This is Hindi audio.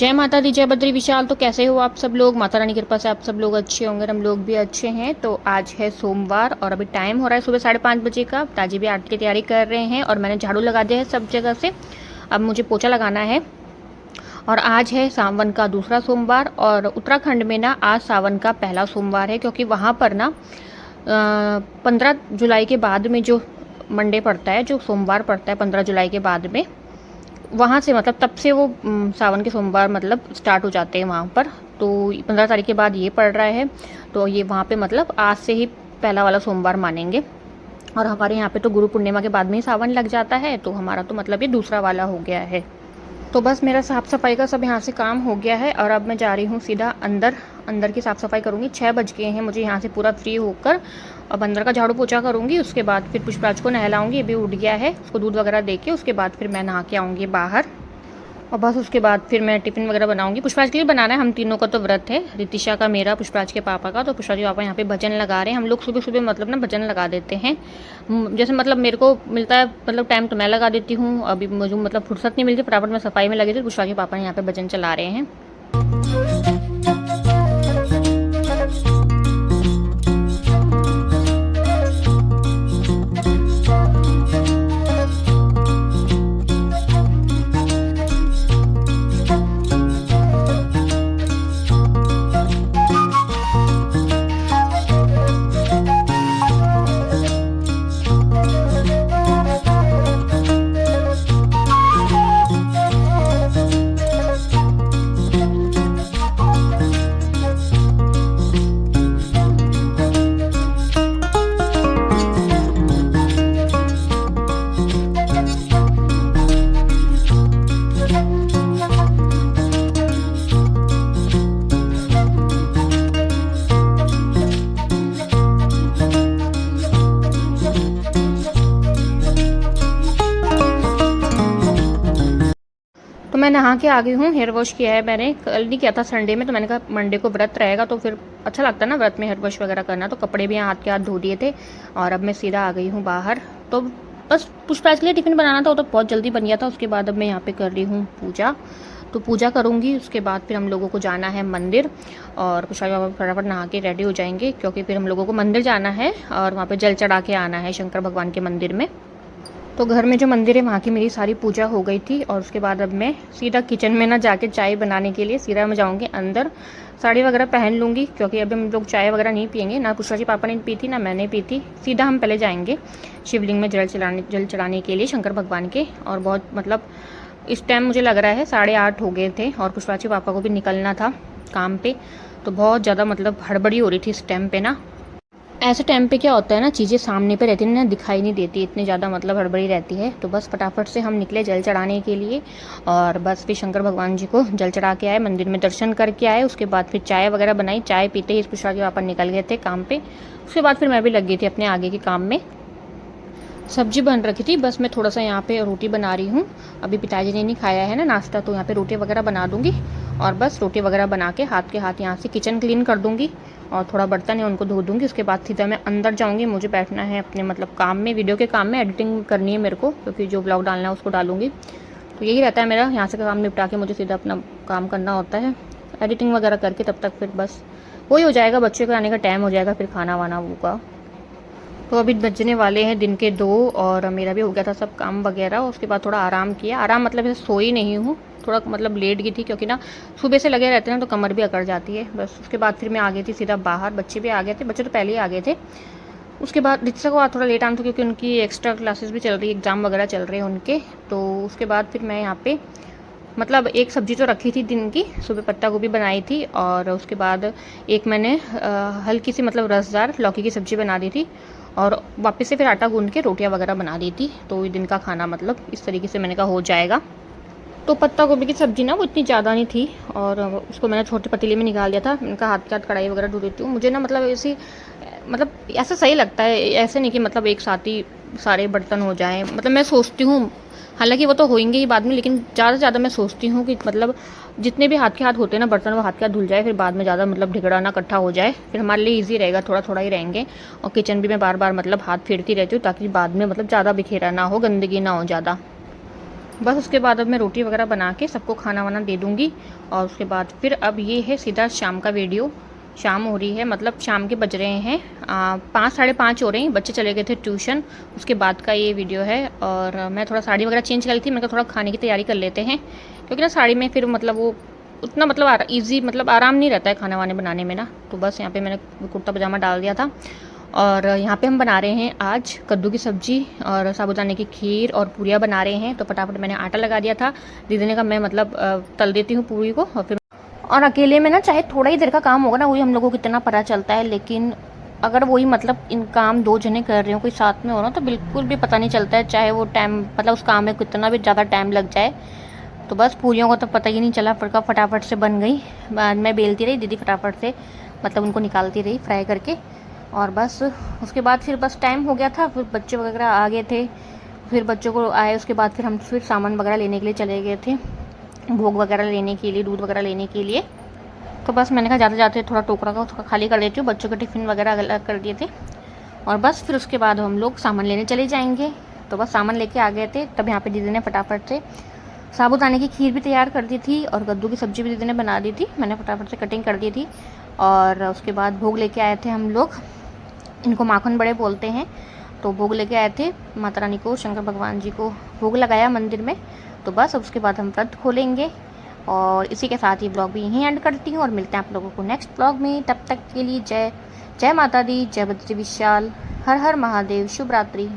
जय माता दी, जय बद्री विशाल। तो कैसे हो आप सब लोग? माता रानी की कृपा से आप सब लोग अच्छे होंगे, हम लोग भी अच्छे हैं। तो आज है सोमवार और अभी टाइम हो रहा है सुबह 5:30 बजे का। ताजी भी आरती की तैयारी कर रहे हैं और मैंने झाड़ू लगा दिया है सब जगह से। अब मुझे पोछा लगाना है। और आज है सावन का दूसरा सोमवार और उत्तराखंड में ना आज सावन का पहला सोमवार है, क्योंकि वहाँ पर ना 15 जुलाई के बाद में जो मंडे पड़ता है, जो सोमवार पड़ता है 15 जुलाई के बाद में, वहाँ से मतलब तब से वो सावन के सोमवार मतलब स्टार्ट हो जाते हैं वहाँ पर। तो 15 तारीख के बाद ये पड़ रहा है, तो ये वहाँ पे मतलब आज से ही पहला वाला सोमवार मानेंगे। और हमारे यहाँ पे तो गुरु पूर्णिमा के बाद में ही सावन लग जाता है, तो हमारा तो मतलब ये दूसरा वाला हो गया है। तो बस मेरा साफ़ सफाई का सब यहाँ से काम हो गया है और अब मैं जा रही हूँ सीधा अंदर की साफ़ सफाई करूँगी। 6 बज गए हैं मुझे यहाँ से पूरा फ्री होकर। अब अंदर का झाड़ू पोछा करूँगी, उसके बाद फिर पुष्पराज को नहलाऊँगी। ये भी उठ गया है, उसको दूध वगैरह दे के उसके बाद फिर मैं नहा के आऊँगी बाहर। और बस उसके बाद फिर मैं टिफ़िन वगैरह बनाऊँगी। पुष्पराज के लिए बनाना है, हम तीनों का तो व्रत है, रितिशा का, मेरा, पुष्पराज के पापा का। तो पुष्पराज के पापा यहाँ पे भजन लगा रहे हैं। हम लोग सुबह सुबह मतलब ना भजन लगा देते हैं। जैसे मतलब मेरे को मिलता है मतलब टाइम तो मैं लगा देती हूँ। अभी मुझे मतलब फुर्सत नहीं मिलती, फटाफट मैं सफाई में लगी थी। पुष्पराज के पापा यहाँ पे भजन चला रहे हैं। तो मैं नहा के आ गई हूँ। हेयर वॉश किया है मैंने, कल नहीं किया था संडे में, तो मैंने कहा मंडे को व्रत रहेगा तो फिर अच्छा लगता है ना व्रत में हेयर वॉश वगैरह करना। तो कपड़े भी यहाँ हाथ के हाथ धो दिए थे और अब मैं सीधा आ गई हूँ बाहर। तो बस पुष्पराज के लिए टिफ़िन बनाना था, वो तो बहुत जल्दी बन गया था। उसके बाद अब मैं यहाँ पे कर रही हूँ पूजा। तो पूजा करूँगी, उसके बाद फिर हम लोगों को जाना है मंदिर। और पुष्पराज बाबा फटाफट नहा के रेडी हो जाएंगे, क्योंकि फिर हम लोगों को मंदिर जाना है और वहाँ पर जल चढ़ा के आना है शंकर भगवान के मंदिर में। तो घर में जो मंदिर है वहाँ की मेरी सारी पूजा हो गई थी। और उसके बाद अब मैं सीधा किचन में ना जाके चाय बनाने के लिए सीधा मैं जाऊँगी अंदर। साड़ी वगैरह पहन लूँगी, क्योंकि अभी हम लोग चाय वगैरह नहीं पियेंगे, ना पुष्पा जी पापा ने पी थी ना मैंने पी थी। सीधा हम पहले जाएंगे शिवलिंग में जल चढ़ाने के लिए शंकर भगवान के। और बहुत मतलब इस टाइम मुझे लग रहा है 8:30 हो गए थे और पुष्पा जी पापा को भी निकलना था काम पे। तो बहुत ज़्यादा मतलब हड़बड़ी हो रही थी इस टाइम पे ना। ऐसे टाइम पे क्या होता है ना, चीज़ें सामने पे रहती है ना, दिखाई नहीं देती, इतनी ज़्यादा मतलब हड़बड़ी रहती है। तो बस फटाफट से हम निकले जल चढ़ाने के लिए। और बस फिर शंकर भगवान जी को जल चढ़ा के आए, मंदिर में दर्शन करके आए। उसके बाद फिर चाय वगैरह बनाई, चाय पीते ही पुष्पा के पापा निकल गए थे काम पे। उसके बाद फिर मैं भी लग गई थी अपने आगे के काम में। सब्जी बन रखी थी, बस मैं थोड़ा सा यहाँ पे रोटी बना रही हूँ। अभी पिताजी ने नहीं खाया है ना नाश्ता, तो यहाँ पे रोटी वगैरह बना दूँगी। और बस रोटी वगैरह बना के हाथ के हाथ यहाँ से किचन क्लीन कर दूँगी और थोड़ा बर्तन है उनको धो दूँगी। उसके बाद सीधा मैं अंदर जाऊँगी। मुझे बैठना है अपने मतलब काम में, वीडियो के काम में, एडिटिंग करनी है मेरे को, क्योंकि जो ब्लॉग डालना है उसको डालूँगी। तो यही रहता है मेरा, यहाँ से काम निपटा के मुझे सीधा अपना काम करना होता है, एडिटिंग वगैरह करके तब तक फिर बस वही हो जाएगा, बच्चे को आने का टाइम हो जाएगा, फिर खाना वाना होगा। तो अभी बजने वाले हैं दिन के 2 और मेरा भी हो गया था सब काम वगैरह। उसके बाद थोड़ा आराम किया, आराम मतलब ऐसे सोई नहीं हूँ, थोड़ा मतलब लेट गई थी, क्योंकि ना सुबह से लगे रहते हैं ना तो कमर भी अकड़ जाती है। बस उसके बाद फिर मैं आ गई थी सीधा बाहर। बच्चे भी आ गए थे, बच्चे तो पहले ही आ गए थे। उसके बाद रितिशा को थोड़ा लेट आना था, क्योंकि उनकी एक्स्ट्रा क्लासेस भी चल रही है, एग्ज़ाम वगैरह चल रहे हैं उनके। तो उसके बाद फिर मैं यहाँ पे मतलब एक सब्ज़ी तो रखी थी दिन की, सुबह पत्ता गोभी बनाई थी। और उसके बाद एक मैंने हल्की सी मतलब रसदार लौकी की सब्ज़ी बना दी थी। और वापस से फिर आटा गूंद के रोटियां वगैरह बना दी थी। तो दिन का खाना मतलब इस तरीके से मैंने कहा हो जाएगा। तो पत्ता गोभी की सब्ज़ी ना वो इतनी ज़्यादा नहीं थी और उसको मैंने छोटे पतीले में निकाल दिया था। इनका हाथ के हाथ कढ़ाई वगैरह धो देती हूँ। मुझे ना मतलब ऐसी मतलब ऐसा सही लगता है, ऐसे नहीं कि मतलब एक साथ ही सारे बर्तन हो जाएं। मतलब मैं सोचती हूँ, हालांकि वो तो होंगे ही बाद में, लेकिन ज़्यादा से ज़्यादा मैं सोचती हूँ कि मतलब जितने भी हाथ के हाथ होते हैं ना बर्तन, वो हाथ के हाथ धुल जाए, फिर बाद में ज़्यादा मतलब ढिगड़ा ना इकट्ठा हो जाए, फिर हमारे लिए ईजी रहेगा, थोड़ा थोड़ा ही रहेंगे। और किचन भी मैं बार बार मतलब हाथ फेरती रहती हूँ, ताकि बाद में मतलब ज़्यादा बिखेरा ना हो, गंदगी ना हो ज़्यादा। बस उसके बाद अब मैं रोटी वगैरह बना के सबको खाना वाना दे दूँगी। और उसके बाद फिर अब ये है सीधा शाम का वीडियो। शाम हो रही है, मतलब शाम के बज रहे हैं 5 साढ़े 5 हो रहे हैं, बच्चे चले गए थे ट्यूशन। उसके बाद का ये वीडियो है। और मैं थोड़ा साड़ी वगैरह चेंज कर ली थी, मैंने कहा थोड़ा खाने की तैयारी कर लेते हैं, क्योंकि ना साड़ी में फिर मतलब वो उतना मतलब ईज़ी मतलब आराम नहीं रहता है खाना वाने बनाने में ना। तो बस यहाँ पे मैंने कुर्ता पजामा डाल दिया था। और यहाँ पे हम बना रहे हैं आज कद्दू की सब्ज़ी और साबूदाने की खीर और पूरियाँ बना रहे हैं। तो फटाफट मैंने आटा लगा दिया था। दीदी ने कहा मैं मतलब तल देती हूँ पूरी को। और अकेले में ना चाहे थोड़ा ही देर का काम होगा ना, वही हम लोगों को कितना पता चलता है, लेकिन अगर वही मतलब इन काम 2 जने कर रहे हो, कोई साथ में हो ना, तो बिल्कुल भी पता नहीं चलता है, चाहे वो टाइम मतलब उस काम में कितना भी ज़्यादा टाइम लग जाए। तो बस पूरियों को तो पता ही नहीं चला, फटाफट से बन गई। बाद में बेलती रही दीदी, फटाफट से मतलब उनको निकालती रही फ्राई करके। और बस उसके बाद फिर बस टाइम हो गया था, फिर बच्चे वगैरह आ गए थे। फिर बच्चों को आए उसके बाद फिर हम फिर सामान वगैरह लेने के लिए चले गए थे, भोग वगैरह लेने के लिए, दूध वगैरह लेने के लिए। तो बस मैंने कहा जाते जाते थोड़ा टोकरा का थोड़ा खाली कर देती हूँ, बच्चों के टिफ़िन वगैरह अलग कर दिए थे। और बस फिर उसके बाद हम लोग सामान लेने चले जाएंगे। तो बस सामान लेके आ गए थे, तब यहाँ पे दीदी ने फटाफट से साबूदाने की खीर भी तैयार कर दी थी और कद्दू की सब्ज़ी भी दीदी ने बना दी थी, मैंने फटाफट से कटिंग कर दी थी। और उसके बाद भोग लेके आए थे हम लोग, इनको माखन बड़े बोलते हैं। तो भोग लेके आए थे माता रानी को, शंकर भगवान जी को भोग लगाया मंदिर में। तो बस उसके बाद हम व्रत खोलेंगे। और इसी के साथ ही ब्लॉग भी यहीं एंड करती हूँ और मिलते हैं आप लोगों को नेक्स्ट ब्लॉग में। तब तक के लिए जय जय माता दी, जय बद्री विशाल, हर हर महादेव, शुभ रात्रि।